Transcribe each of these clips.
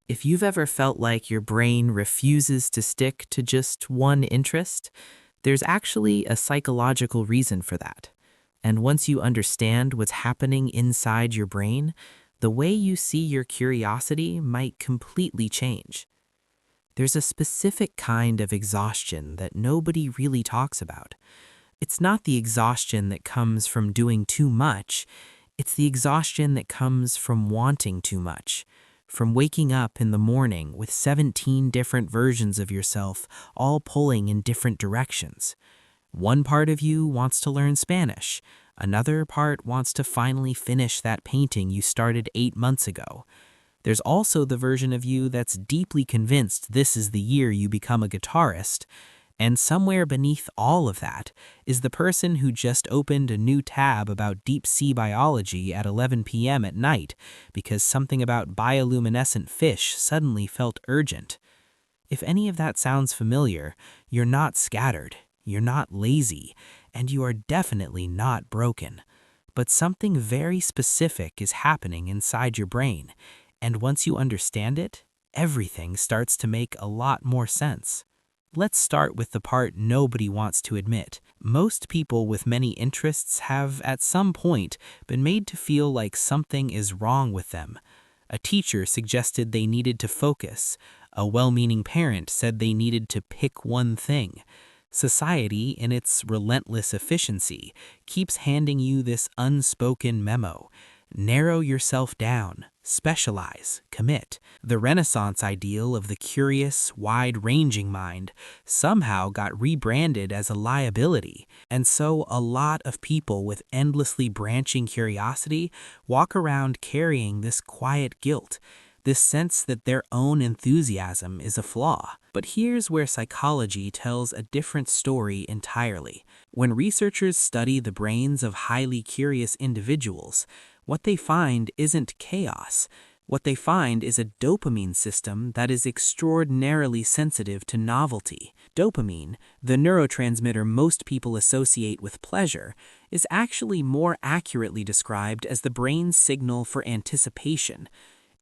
If you've ever felt like your brain refuses to stick to just one interest, there's actually a psychological reason for that. And once you understand what's happening inside your brain, the way you see your curiosity might completely change. There's a specific kind of exhaustion that nobody really talks about. It's not the exhaustion that comes from doing too much, it's the exhaustion that comes from wanting too much. From waking up in the morning with 17 different versions of yourself, all pulling in different directions. One part of you wants to learn Spanish. Another part wants to finally finish that painting you started 8 months ago. There's also the version of you that's deeply convinced this is the year you become a guitarist. And somewhere beneath all of that is the person who just opened a new tab about deep sea biology at 11 p.m. at night because something about bioluminescent fish suddenly felt urgent. If any of that sounds familiar, you're not scattered, you're not lazy, and you are definitely not broken. But something very specific is happening inside your brain, and once you understand it, everything starts to make a lot more sense. Let's start with the part nobody wants to admit. Most people with many interests have, at some point, been made to feel like something is wrong with them. A teacher suggested they needed to focus. A well-meaning parent said they needed to pick one thing. Society, in its relentless efficiency, keeps handing you this unspoken memo. Narrow yourself down, specialize, commit. The Renaissance ideal of the curious, wide-ranging mind somehow got rebranded as a liability, and so a lot of people with endlessly branching curiosity walk around carrying this quiet guilt, this sense that their own enthusiasm is a flaw. But here's where psychology tells a different story entirely. When researchers study the brains of highly curious individuals, what they find isn't chaos. What they find is a dopamine system that is extraordinarily sensitive to novelty. Dopamine, the neurotransmitter most people associate with pleasure, is actually more accurately described as the brain's signal for anticipation.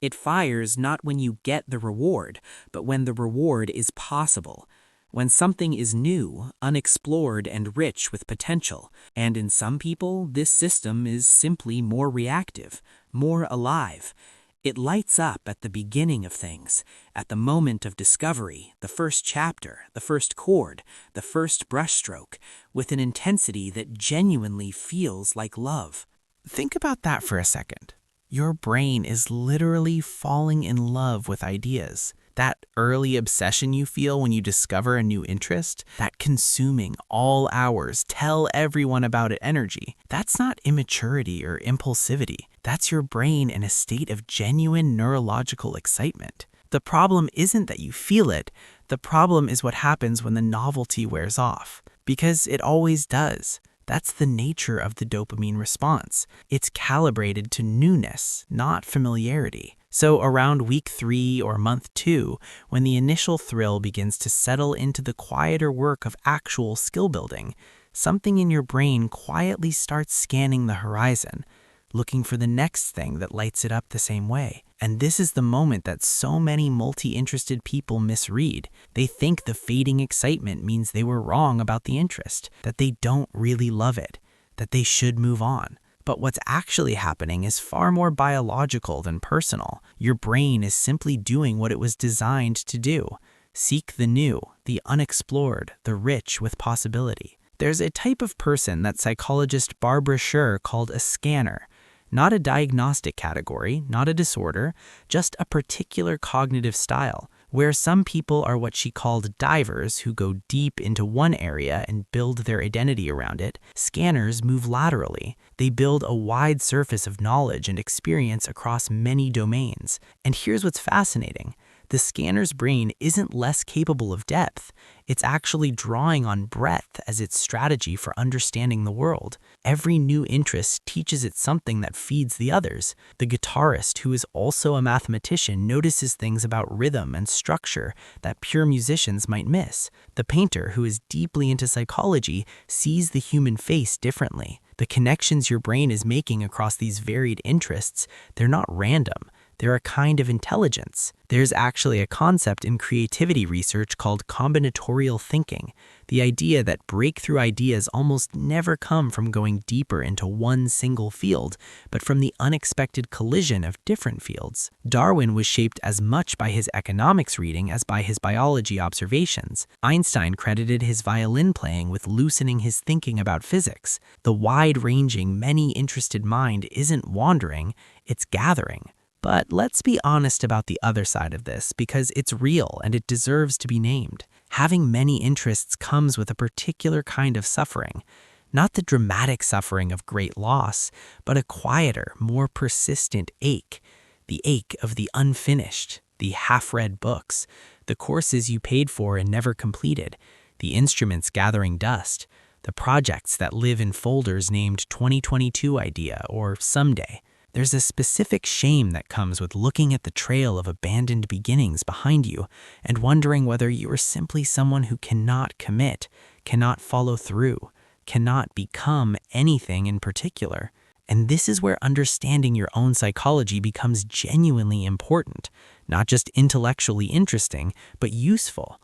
It fires not when you get the reward, but when the reward is possible. When something is new, unexplored, and rich with potential. And in some people, this system is simply more reactive, more alive. It lights up at the beginning of things, at the moment of discovery, the first chapter, the first chord, the first brushstroke, with an intensity that genuinely feels like love. Think about that for a second. Your brain is literally falling in love with ideas. That early obsession you feel when you discover a new interest, that consuming all hours, tell everyone about it energy, that's not immaturity or impulsivity. That's your brain in a state of genuine neurological excitement. The problem isn't that you feel it. The problem is what happens when the novelty wears off. Because it always does. That's the nature of the dopamine response. It's calibrated to newness, not familiarity. So around week 3 or month 2, when the initial thrill begins to settle into the quieter work of actual skill building, something in your brain quietly starts scanning the horizon, looking for the next thing that lights it up the same way. And this is the moment that so many multi-interested people misread. They think the fading excitement means they were wrong about the interest, that they don't really love it, that they should move on. But what's actually happening is far more biological than personal. Your brain is simply doing what it was designed to do. Seek the new, the unexplored, the rich with possibility. There's a type of person that psychologist Barbara Sher called a scanner. Not a diagnostic category, not a disorder, just a particular cognitive style, where some people are what she called divers who go deep into one area and build their identity around it. Scanners move laterally. They build a wide surface of knowledge and experience across many domains. And here's what's fascinating. The scanner's brain isn't less capable of depth. It's actually drawing on breadth as its strategy for understanding the world. Every new interest teaches it something that feeds the others. The guitarist, who is also a mathematician, notices things about rhythm and structure that pure musicians might miss. The painter, who is deeply into psychology, sees the human face differently. The connections your brain is making across these varied interests, they're not random. They're a kind of intelligence. There's actually a concept in creativity research called combinatorial thinking, the idea that breakthrough ideas almost never come from going deeper into one single field, but from the unexpected collision of different fields. Darwin was shaped as much by his economics reading as by his biology observations. Einstein credited his violin playing with loosening his thinking about physics. The wide-ranging, many-interested mind isn't wandering, it's gathering. But let's be honest about the other side of this, because it's real and it deserves to be named. Having many interests comes with a particular kind of suffering. Not the dramatic suffering of great loss, but a quieter, more persistent ache. The ache of the unfinished, the half-read books, the courses you paid for and never completed, the instruments gathering dust, the projects that live in folders named 2022 idea or someday. There's a specific shame that comes with looking at the trail of abandoned beginnings behind you and wondering whether you are simply someone who cannot commit, cannot follow through, cannot become anything in particular. And this is where understanding your own psychology becomes genuinely important, not just intellectually interesting, but useful.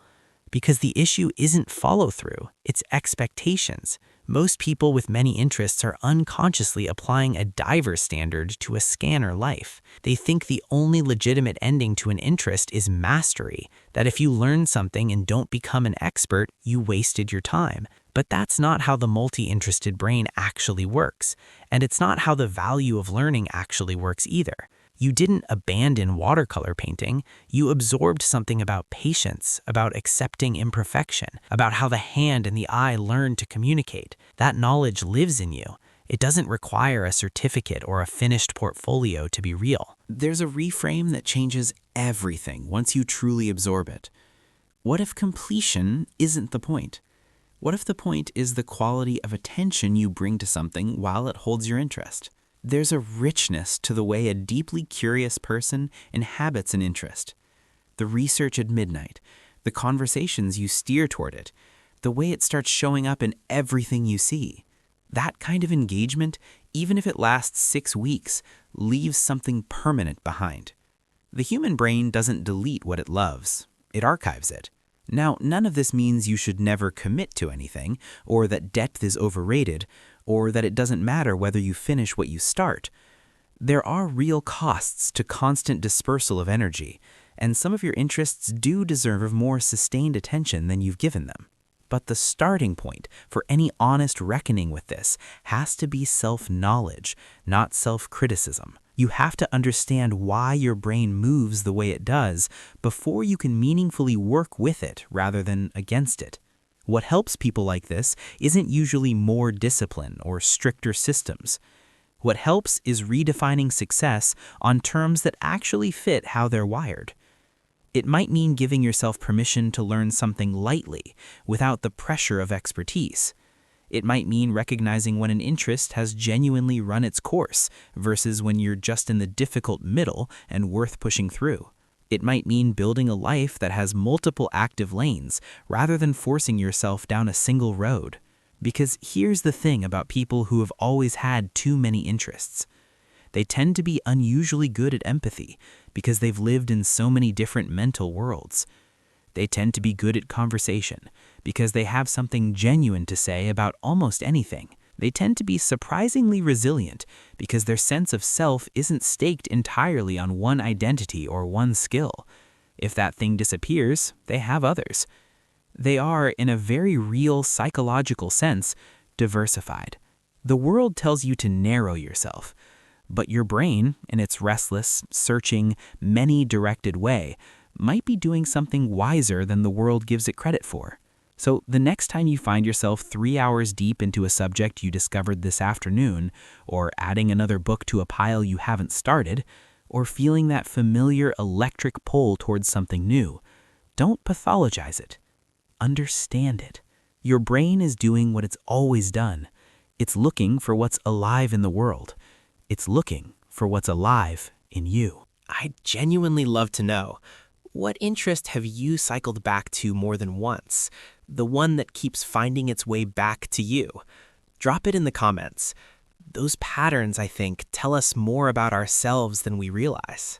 Because the issue isn't follow-through, it's expectations. Most people with many interests are unconsciously applying a diver standard to a scanner life. They think the only legitimate ending to an interest is mastery, that if you learn something and don't become an expert, you wasted your time. But that's not how the multi-interested brain actually works, and it's not how the value of learning actually works either. You didn't abandon watercolor painting, you absorbed something about patience, about accepting imperfection, about how the hand and the eye learn to communicate. That knowledge lives in you. It doesn't require a certificate or a finished portfolio to be real. There's a reframe that changes everything once you truly absorb it. What if completion isn't the point? What if the point is the quality of attention you bring to something while it holds your interest? There's a richness to the way a deeply curious person inhabits an interest. The research at midnight, the conversations you steer toward it, the way it starts showing up in everything you see. That kind of engagement, even if it lasts 6 weeks, leaves something permanent behind. The human brain doesn't delete what it loves, it archives it. Now, none of this means you should never commit to anything, or that depth is overrated, or that it doesn't matter whether you finish what you start. There are real costs to constant dispersal of energy, and some of your interests do deserve more sustained attention than you've given them. But the starting point for any honest reckoning with this has to be self-knowledge, not self-criticism. You have to understand why your brain moves the way it does before you can meaningfully work with it rather than against it. What helps people like this isn't usually more discipline or stricter systems. What helps is redefining success on terms that actually fit how they're wired. It might mean giving yourself permission to learn something lightly without the pressure of expertise. It might mean recognizing when an interest has genuinely run its course versus when you're just in the difficult middle and worth pushing through. It might mean building a life that has multiple active lanes rather than forcing yourself down a single road. Because here's the thing about people who have always had too many interests. They tend to be unusually good at empathy because they've lived in so many different mental worlds. They tend to be good at conversation because they have something genuine to say about almost anything. They tend to be surprisingly resilient because their sense of self isn't staked entirely on one identity or one skill. If that thing disappears, they have others. They are, in a very real psychological sense, diversified. The world tells you to narrow yourself, but your brain, in its restless, searching, many-directed way, might be doing something wiser than the world gives it credit for. So the next time you find yourself 3 hours deep into a subject you discovered this afternoon, or adding another book to a pile you haven't started, or feeling that familiar electric pull towards something new, don't pathologize it. Understand it. Your brain is doing what it's always done. It's looking for what's alive in the world. It's looking for what's alive in you. I'd genuinely love to know, what interest have you cycled back to more than once? The one that keeps finding its way back to you? Drop it in the comments. Those patterns, I think, tell us more about ourselves than we realize.